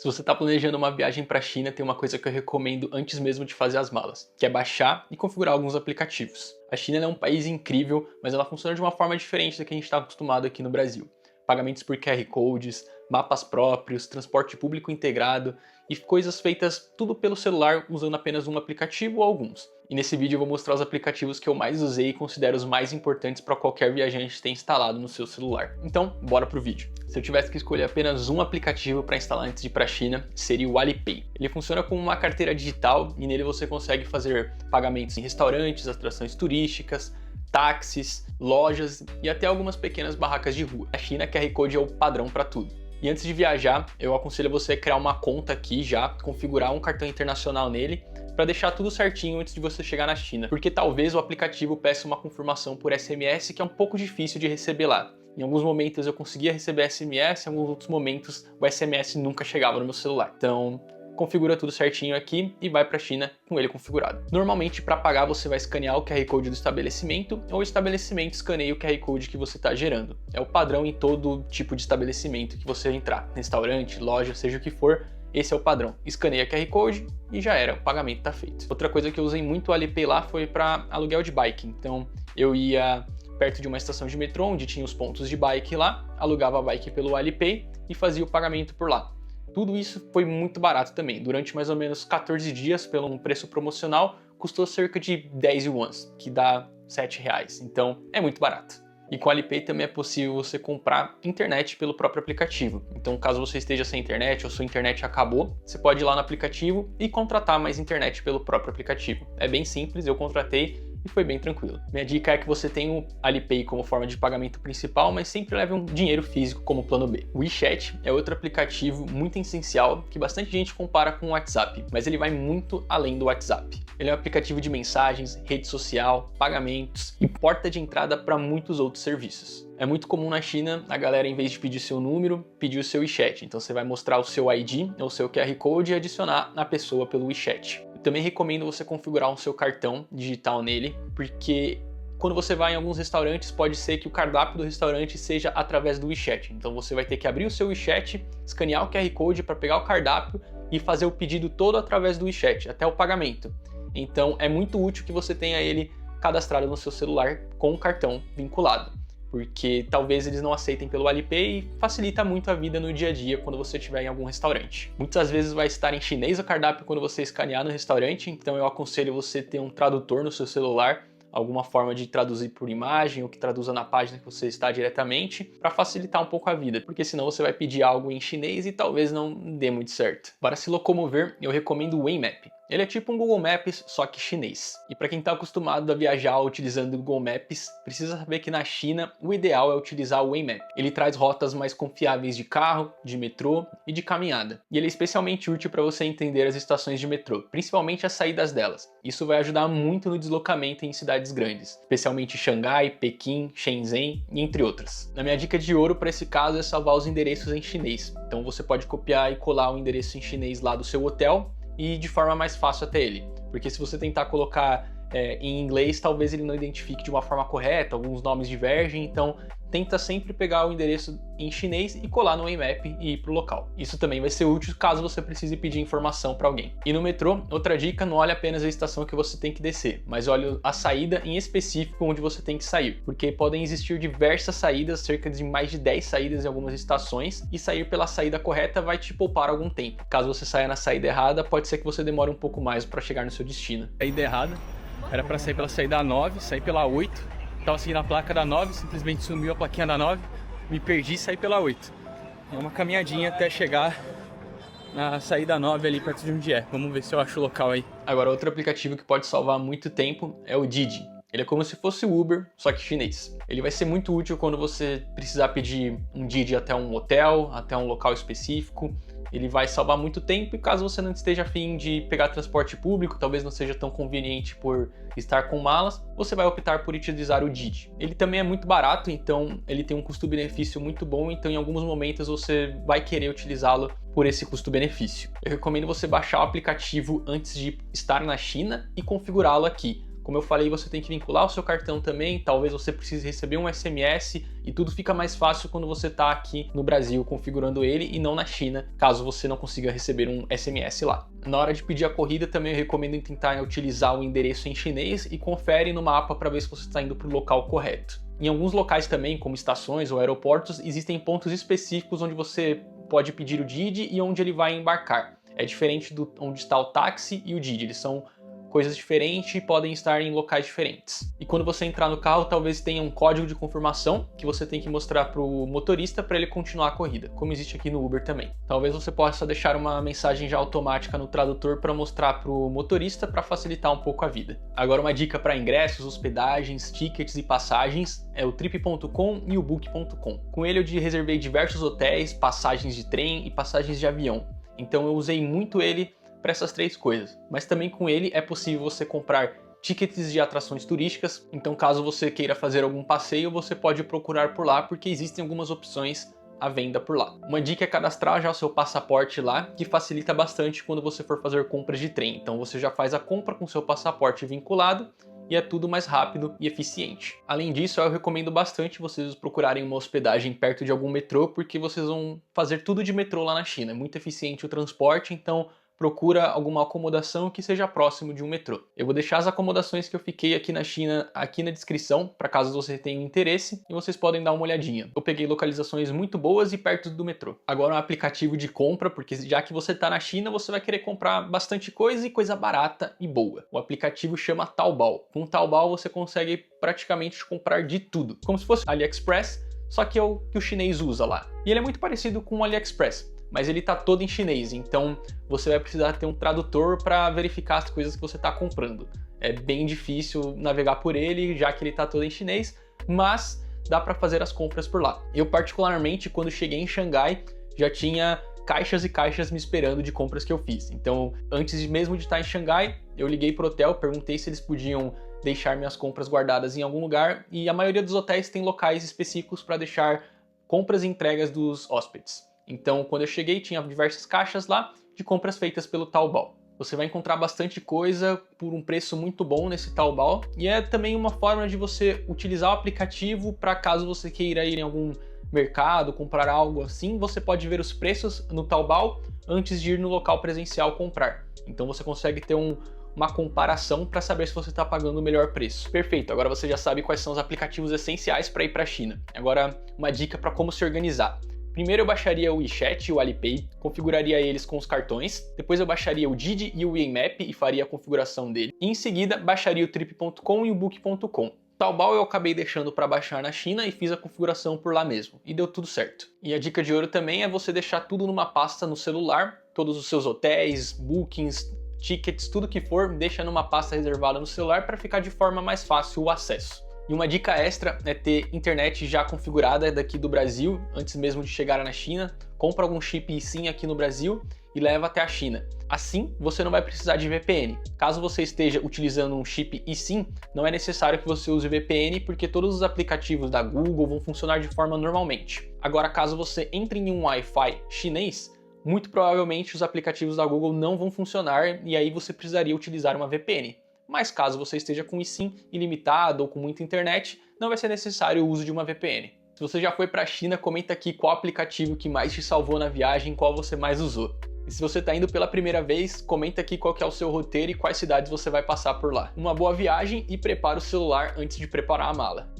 Se você está planejando uma viagem para a China, tem uma coisa que eu recomendo antes mesmo de fazer as malas, que é baixar e configurar alguns aplicativos. A China é um país incrível, mas ela funciona de uma forma diferente da que a gente está acostumado aqui no Brasil. Pagamentos por QR Codes, mapas próprios, transporte público integrado e coisas feitas tudo pelo celular usando apenas um aplicativo ou alguns. E nesse vídeo eu vou mostrar os aplicativos que eu mais usei e considero os mais importantes para qualquer viajante ter instalado no seu celular. Então, bora pro vídeo. Se eu tivesse que escolher apenas um aplicativo para instalar antes de ir para a China, seria o Alipay. Ele funciona como uma carteira digital e nele você consegue fazer pagamentos em restaurantes, atrações turísticas, táxis, lojas e até algumas pequenas barracas de rua. Na China, QR Code é o padrão para tudo. E antes de viajar, eu aconselho você a criar uma conta aqui já, configurar um cartão internacional nele, para deixar tudo certinho antes de você chegar na China, porque talvez o aplicativo peça uma confirmação por SMS que é um pouco difícil de receber lá. Em alguns momentos eu conseguia receber SMS, em alguns outros momentos o SMS nunca chegava no meu celular. Então, configura tudo certinho aqui e vai para a China com ele configurado. Normalmente, para pagar, você vai escanear o QR Code do estabelecimento ou o estabelecimento escaneia o QR Code que você está gerando. É o padrão em todo tipo de estabelecimento que você entrar, restaurante, loja, seja o que for. Esse é o padrão. Escaneia QR Code e já era, o pagamento está feito. Outra coisa que eu usei muito o Alipay lá foi para aluguel de bike. Então eu ia perto de uma estação de metrô onde tinha os pontos de bike lá, alugava a bike pelo Alipay e fazia o pagamento por lá. Tudo isso foi muito barato também. Durante mais ou menos 14 dias, pelo um preço promocional, custou cerca de 10 yuans, que dá R$7. Então é muito barato. E com o Alipay também é possível você comprar internet pelo próprio aplicativo. Então, caso você esteja sem internet ou sua internet acabou, você pode ir lá no aplicativo e contratar mais internet pelo próprio aplicativo. É bem simples, eu contratei e foi bem tranquilo. Minha dica é que você tenha o Alipay como forma de pagamento principal, mas sempre leve um dinheiro físico como plano B. O WeChat é outro aplicativo muito essencial que bastante gente compara com o WhatsApp, mas ele vai muito além do WhatsApp. Ele é um aplicativo de mensagens, rede social, pagamentos e porta de entrada para muitos outros serviços. É muito comum na China a galera, em vez de pedir seu número, pedir o seu WeChat. Então você vai mostrar o seu ID ou o seu QR Code e adicionar a pessoa pelo WeChat. Eu também recomendo você configurar o seu cartão digital nele, porque quando você vai em alguns restaurantes, pode ser que o cardápio do restaurante seja através do WeChat. Então você vai ter que abrir o seu WeChat, escanear o QR Code para pegar o cardápio e fazer o pedido todo através do WeChat, até o pagamento. Então é muito útil que você tenha ele cadastrado no seu celular com o cartão vinculado, porque talvez eles não aceitem pelo Alipay e facilita muito a vida no dia a dia quando você estiver em algum restaurante. Muitas vezes vai estar em chinês o cardápio quando você escanear no restaurante, então eu aconselho você ter um tradutor no seu celular, alguma forma de traduzir por imagem ou que traduza na página que você está diretamente, para facilitar um pouco a vida, porque senão você vai pedir algo em chinês e talvez não dê muito certo. Para se locomover, eu recomendo o Waymap. Ele é tipo um Google Maps, só que chinês. E para quem está acostumado a viajar utilizando o Google Maps, precisa saber que na China o ideal é utilizar o Waymap. Ele traz rotas mais confiáveis de carro, de metrô e de caminhada. E ele é especialmente útil para você entender as estações de metrô, principalmente as saídas delas. Isso vai ajudar muito no deslocamento em cidades grandes, especialmente Xangai, Pequim, Shenzhen e entre outras. A minha dica de ouro para esse caso é salvar os endereços em chinês. Então você pode copiar e colar o endereço em chinês lá do seu hotel e de forma mais fácil até ele. Porque se você tentar colocar em inglês, talvez ele não identifique de uma forma correta, alguns nomes divergem, então tenta sempre pegar o endereço em chinês e colar no Waymap e ir para o local. Isso também vai ser útil caso você precise pedir informação para alguém. E no metrô, outra dica, não olhe apenas a estação que você tem que descer, mas olhe a saída em específico onde você tem que sair, porque podem existir diversas saídas, cerca de mais de 10 saídas em algumas estações, e sair pela saída correta vai te poupar algum tempo. Caso você saia na saída errada, pode ser que você demore um pouco mais para chegar no seu destino. Saída errada, era para sair pela saída 9, sair pela 8. Tava seguindo a placa da 9, simplesmente sumiu a plaquinha da 9, me perdi e saí pela 8. É uma caminhadinha até chegar na saída 9 ali perto de onde é. Vamos ver se eu acho o local aí. Agora, outro aplicativo que pode salvar muito tempo é o Didi. Ele é como se fosse o Uber, só que chinês. Ele vai ser muito útil quando você precisar pedir um Didi até um hotel, até um local específico. Ele vai salvar muito tempo e caso você não esteja a fim de pegar transporte público, talvez não seja tão conveniente por estar com malas, você vai optar por utilizar o Didi. Ele também é muito barato, então ele tem um custo-benefício muito bom, então em alguns momentos você vai querer utilizá-lo por esse custo-benefício. Eu recomendo você baixar o aplicativo antes de estar na China e configurá-lo aqui. Como eu falei, você tem que vincular o seu cartão também, talvez você precise receber um SMS e tudo fica mais fácil quando você está aqui no Brasil configurando ele e não na China, caso você não consiga receber um SMS lá. Na hora de pedir a corrida também eu recomendo tentar utilizar o endereço em chinês e confere no mapa para ver se você está indo para o local correto. Em alguns locais também, como estações ou aeroportos, existem pontos específicos onde você pode pedir o Didi e onde ele vai embarcar. É diferente do onde está o táxi e o Didi, eles são coisas diferentes e podem estar em locais diferentes. E quando você entrar no carro, talvez tenha um código de confirmação que você tem que mostrar para o motorista para ele continuar a corrida, como existe aqui no Uber também. Talvez você possa deixar uma mensagem já automática no tradutor para mostrar para o motorista para facilitar um pouco a vida. Agora uma dica para ingressos, hospedagens, tickets e passagens é o Trip.com e o Book.com. Com ele eu reservei diversos hotéis, passagens de trem e passagens de avião. Então eu usei muito ele para essas três coisas. Mas também com ele é possível você comprar tickets de atrações turísticas, então caso você queira fazer algum passeio, você pode procurar por lá, porque existem algumas opções à venda por lá. Uma dica é cadastrar já o seu passaporte lá, que facilita bastante quando você for fazer compras de trem. Então você já faz a compra com seu passaporte vinculado e é tudo mais rápido e eficiente. Além disso, eu recomendo bastante vocês procurarem uma hospedagem perto de algum metrô, porque vocês vão fazer tudo de metrô lá na China. É muito eficiente o transporte, então procura alguma acomodação que seja próximo de um metrô. Eu vou deixar as acomodações que eu fiquei aqui na China aqui na descrição, para caso você tenha interesse, e vocês podem dar uma olhadinha. Eu peguei localizações muito boas e perto do metrô. Agora um aplicativo de compra, porque já que você está na China, você vai querer comprar bastante coisa e coisa barata e boa. O aplicativo chama Taobao. Com o Taobao você consegue praticamente comprar de tudo, como se fosse AliExpress, só que é o que o chinês usa lá. E ele é muito parecido com o AliExpress, mas ele tá todo em chinês, então você vai precisar ter um tradutor para verificar as coisas que você está comprando. É bem difícil navegar por ele, já que ele tá todo em chinês, mas dá para fazer as compras por lá. Eu particularmente, quando cheguei em Xangai, já tinha caixas e caixas me esperando de compras que eu fiz. Então, antes mesmo de estar em Xangai, eu liguei pro hotel, perguntei se eles podiam deixar minhas compras guardadas em algum lugar, e a maioria dos hotéis tem locais específicos para deixar compras e entregas dos hóspedes. Então, quando eu cheguei, tinha diversas caixas lá de compras feitas pelo Taobao. Você vai encontrar bastante coisa por um preço muito bom nesse Taobao, e é também uma forma de você utilizar o aplicativo para caso você queira ir em algum mercado, comprar algo assim, você pode ver os preços no Taobao antes de ir no local presencial comprar. Então você consegue ter uma comparação para saber se você está pagando o melhor preço. Perfeito, agora você já sabe quais são os aplicativos essenciais para ir para a China. Agora, uma dica para como se organizar. Primeiro eu baixaria o WeChat e o Alipay, configuraria eles com os cartões, depois eu baixaria o Didi e o Weimap e faria a configuração dele, e em seguida baixaria o Trip.com e o Book.com. Taobao eu acabei deixando para baixar na China e fiz a configuração por lá mesmo, e deu tudo certo. E a dica de ouro também é você deixar tudo numa pasta no celular, todos os seus hotéis, bookings, tickets, tudo que for, deixa numa pasta reservada no celular para ficar de forma mais fácil o acesso. E uma dica extra é ter internet já configurada daqui do Brasil, antes mesmo de chegar na China. Compra algum chip eSIM aqui no Brasil e leva até a China. Assim, você não vai precisar de VPN. Caso você esteja utilizando um chip eSIM, não é necessário que você use VPN, porque todos os aplicativos da Google vão funcionar de forma normalmente. Agora, caso você entre em um Wi-Fi chinês, muito provavelmente os aplicativos da Google não vão funcionar e aí você precisaria utilizar uma VPN. Mas caso você esteja com eSIM ilimitado ou com muita internet, não vai ser necessário o uso de uma VPN. Se você já foi para a China, comenta aqui qual aplicativo que mais te salvou na viagem, qual você mais usou. E se você está indo pela primeira vez, comenta aqui qual que é o seu roteiro e quais cidades você vai passar por lá. Uma boa viagem e prepara o celular antes de preparar a mala.